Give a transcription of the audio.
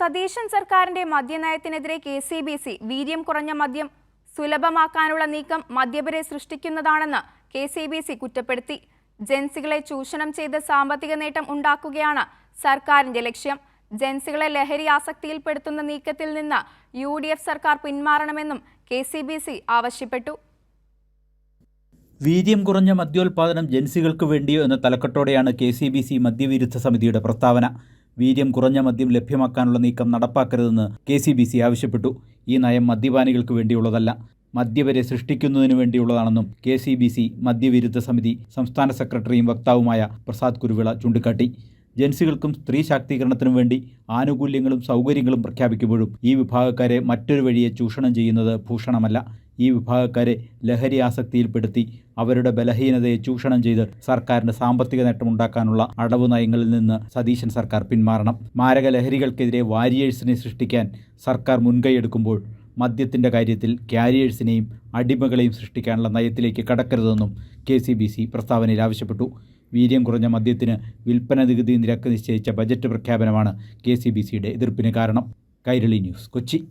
സതീശൻ സർക്കാരിന്റെ മദ്യനയത്തിനെതിരെ കെസിബിസി വീര്യം കുറഞ്ഞ മദ്യം സുലഭമാക്കാനുള്ള നീക്കം മദ്യപരെ സൃഷ്ടിക്കുന്നതാണെന്ന് കെസിബിസി കുറ്റപ്പെടുത്തി. ജൻസികളെ ചൂഷണം ചെയ്ത് സാമ്പത്തിക നേട്ടം ഉണ്ടാക്കുകയാണ് സർക്കാരിന്റെ ലക്ഷ്യം. ജൻസികളെ ലഹരി ആസക്തിയിൽപ്പെടുത്തുന്ന നീക്കത്തിൽ നിന്ന് UDF സർക്കാർ പിന്മാറണമെന്നും കെസിബിസി ആവശ്യപ്പെട്ടു. വീര്യം കുറഞ്ഞ മദ്യോൽപാദനം ജൻസികൾക്ക് വേണ്ടിയോ എന്ന തലക്കെട്ടോടെയാണ് കെസിബിസി മദ്യവിരുദ്ധ സമിതിയുടെ പ്രസ്താവന. വീര്യം കുറഞ്ഞ മദ്യം ലഭ്യമാക്കാനുള്ള നീക്കം നടപ്പാക്കരുതെന്ന് കെസിബിസി ആവശ്യപ്പെട്ടു. ഈ നയം മദ്യപാനികൾക്ക് വേണ്ടിയുള്ളതല്ല, മദ്യപരെ സൃഷ്ടിക്കുന്നതിനു വേണ്ടിയുള്ളതാണെന്നും കെസിബിസി മദ്യവിരുദ്ധ സമിതി സംസ്ഥാന സെക്രട്ടറിയും വക്താവുമായ പ്രസാദ് കുരുവിള ചൂണ്ടിക്കാട്ടി. ജൻസികൾക്കും സ്ത്രീ ശാക്തീകരണത്തിനും വേണ്ടി ആനുകൂല്യങ്ങളും സൗകര്യങ്ങളും പ്രഖ്യാപിക്കുമ്പോഴും ഈ വിഭാഗക്കാരെ മറ്റൊരു വഴിയെ ചൂഷണം ചെയ്യുന്നത് ഭൂഷണമല്ല. ഈ വിഭാഗക്കാരെ ലഹരി ആസക്തിയിൽപ്പെടുത്തി അവരുടെ ബലഹീനതയെ ചൂഷണം ചെയ്ത് സർക്കാരിന് സാമ്പത്തിക നേട്ടമുണ്ടാക്കാനുള്ള അടവു നയങ്ങളിൽ നിന്ന് സതീശൻ സർക്കാർ പിന്മാറണം. മാരക ലഹരികൾക്കെതിരെ വാരിയേഴ്സിനെ സൃഷ്ടിക്കാൻ സർക്കാർ മുൻകൈയെടുക്കുമ്പോൾ മദ്യത്തിൻ്റെ കാര്യത്തിൽ ക്യാരിയേഴ്സിനെയും അടിമകളെയും സൃഷ്ടിക്കാനുള്ള നയത്തിലേക്ക് കടക്കരുതെന്നും കെസിബിസി പ്രസ്താവനയിൽ ആവശ്യപ്പെട്ടു. വീര്യം കുറഞ്ഞ മദ്യത്തിന് വിൽപ്പന നികുതി നിരക്ക് നിശ്ചയിച്ച ബജറ്റ് പ്രഖ്യാപനമാണ് കെസിബിസിയുടെ എതിർപ്പിന് കാരണം. കൈരളി ന്യൂസ്, കൊച്ചി.